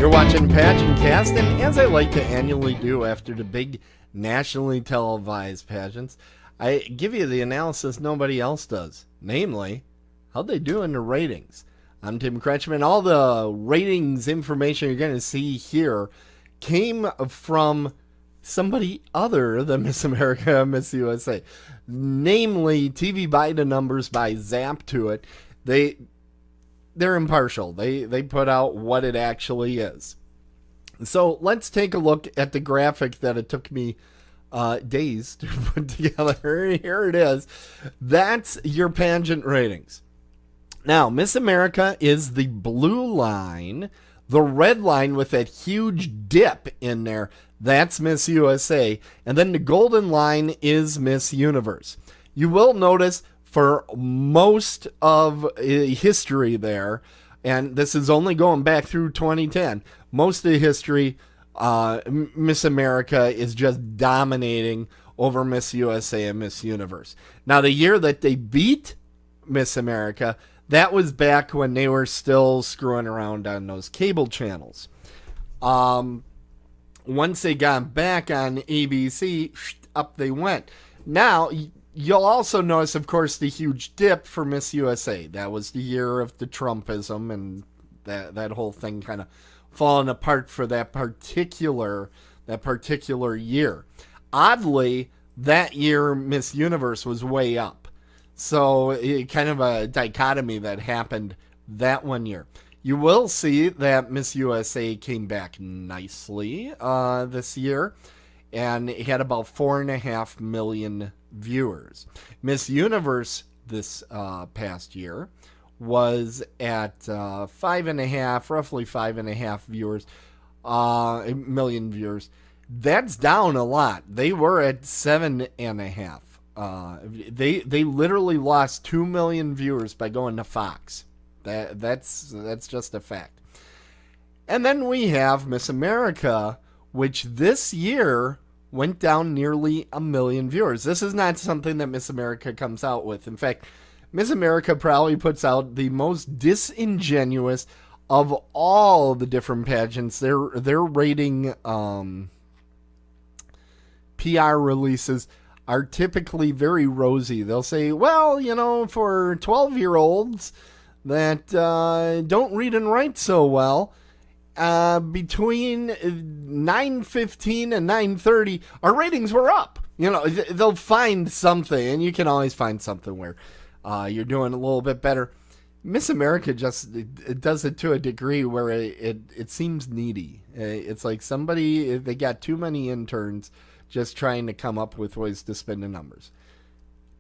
You're watching PageantCast, and as I like to annually do after the big nationally televised pageants, I give you the analysis nobody else does. Namely, how'd they do in the ratings? I'm Tim Kretschmann. All the ratings information you're going to see here came from somebody other than Miss America and Miss USA. Namely, TV by the numbers by Zap to it. They're impartial. They put out what it actually is. So let's take a look at the graphic that it took me days to put together. Here it is. That's your pageant ratings. Now, Miss America is the blue line. The red line with that huge dip in there, that's Miss USA. And then the golden line is Miss Universe. You will notice for most of history there, and this is only going back through 2010, most of the history, Miss America is just dominating over Miss USA and Miss Universe. Now, the year that they beat Miss America, that was back when they were still screwing around on those cable channels. Once they got back on ABC, up they went. Now, you'll also notice, of course, the huge dip for Miss USA. That was the year of the Trumpism and that whole thing kind of falling apart for that particular year. Oddly, that year Miss Universe was way up. So kind of a dichotomy that happened that one year. You will see that Miss USA came back nicely this year, and it had about 4.5 million viewers. Miss Universe this past year was at roughly 5.5 million viewers. That's down a lot. They were at 7.5. They literally lost 2 million viewers by going to Fox. That's just a fact. And then we have Miss America, which this year went down nearly 1 million viewers. This is not something that Miss America comes out with. In fact, Miss America probably puts out the most disingenuous of all the different pageants. Their rating PR releases are typically very rosy. They'll say, well, for 12-year-olds that don't read and write so well, between 9:15 and 9:30, our ratings were up. They'll find something, and you can always find something where you're doing a little bit better. Miss America it does it to a degree where it seems needy. It's like they got too many interns just trying to come up with ways to spin the numbers.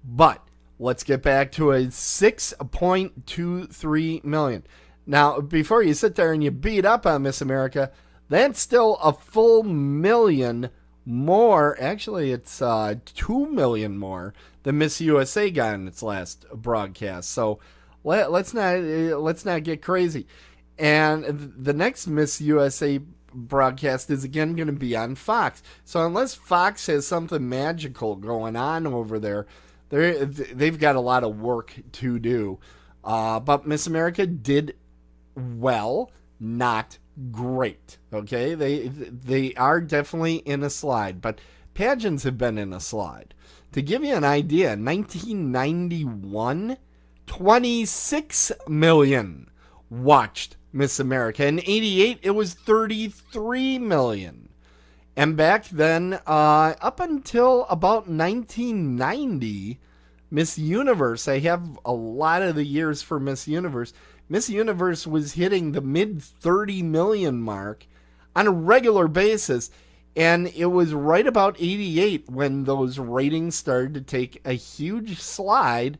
But let's get back to a 6.23 million. Now, before you sit there and you beat up on Miss America, that's still a full million more. Actually, it's 2 million more than Miss USA got in its last broadcast. So let's not get crazy. And the next Miss USA broadcast is again going to be on Fox. So unless Fox has something magical going on over there, they've got a lot of work to do. But Miss America did well, not great. Okay, they are definitely in a slide, but pageants have been in a slide. To give you an idea, 1991, 26 million watched Miss America. In 88, it was 33 million. And back then, up until about 1990, Miss Universe, I have a lot of the years for Miss Universe. Miss Universe was hitting the mid 30 million mark on a regular basis. And it was right about 88 when those ratings started to take a huge slide.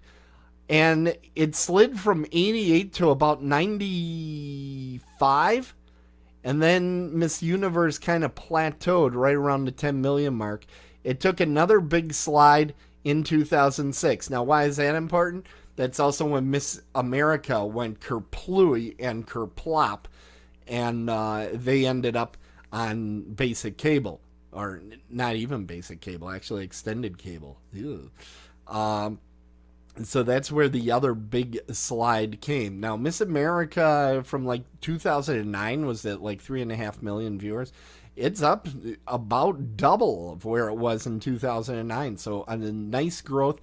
And it slid from 88 to about 95. And then Miss Universe kind of plateaued right around the 10 million mark. It took another big slide in 2006. Now, why is that important? That's also when Miss America went kerplooey and kerplop. And they ended up on basic cable. Or not even basic cable, actually extended cable. So that's where the other big slide came. Now, Miss America from like 2009 was at like 3.5 million viewers. It's up about double of where it was in 2009. So a nice growth.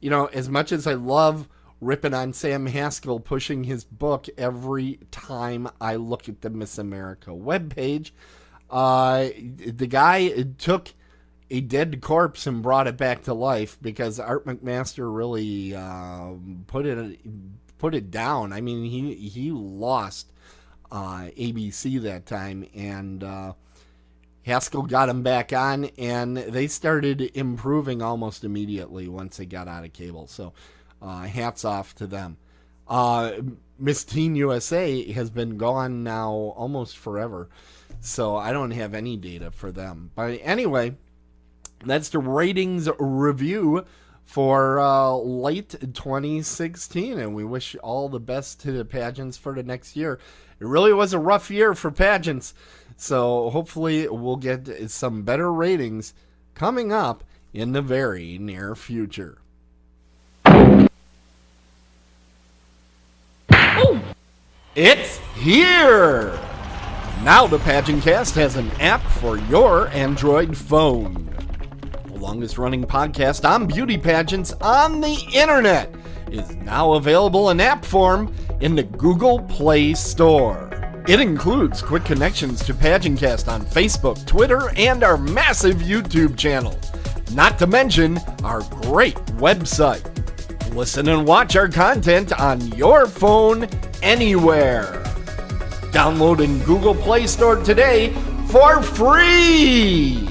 As much as I love ripping on Sam Haskell pushing his book every time I look at the Miss America webpage, the guy took a dead corpse and brought it back to life because Art McMaster really put it down. I mean, he lost ABC that time, and Haskell got him back on, and they started improving almost immediately once they got out of cable. So hats off to them. Miss Teen USA has been gone now almost forever, so I don't have any data for them. But anyway, that's the ratings review for late 2016, and we wish all the best to the pageants for the next year. It really was a rough year for pageants, so hopefully we'll get some better ratings coming up in the very near future. It's here! Now the PageantCast has an app for your Android phone. The longest running podcast on beauty pageants on the internet is now available in app form in the Google Play Store. It includes quick connections to PageantCast on Facebook, Twitter, and our massive YouTube channel. Not to mention our great website. Listen and watch our content on your phone anywhere. Download in Google Play Store today for free.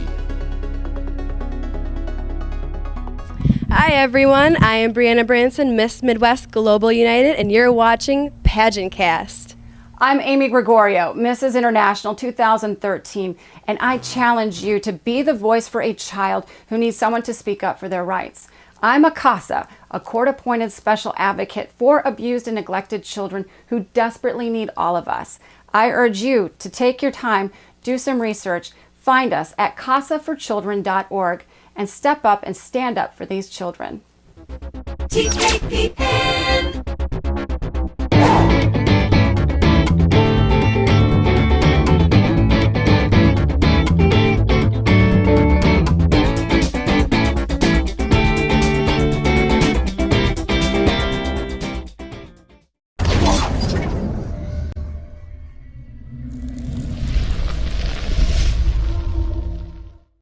Hi everyone, I am Brianna Branson, Miss Midwest Global United, and you're watching PageantCast. I'm Amy Gregorio, Mrs. International 2013, and I challenge you to be the voice for a child who needs someone to speak up for their rights. I'm a CASA, a court-appointed special advocate for abused and neglected children who desperately need all of us. I urge you to take your time, do some research, find us at casaforchildren.org, and step up and stand up for these children. TKPN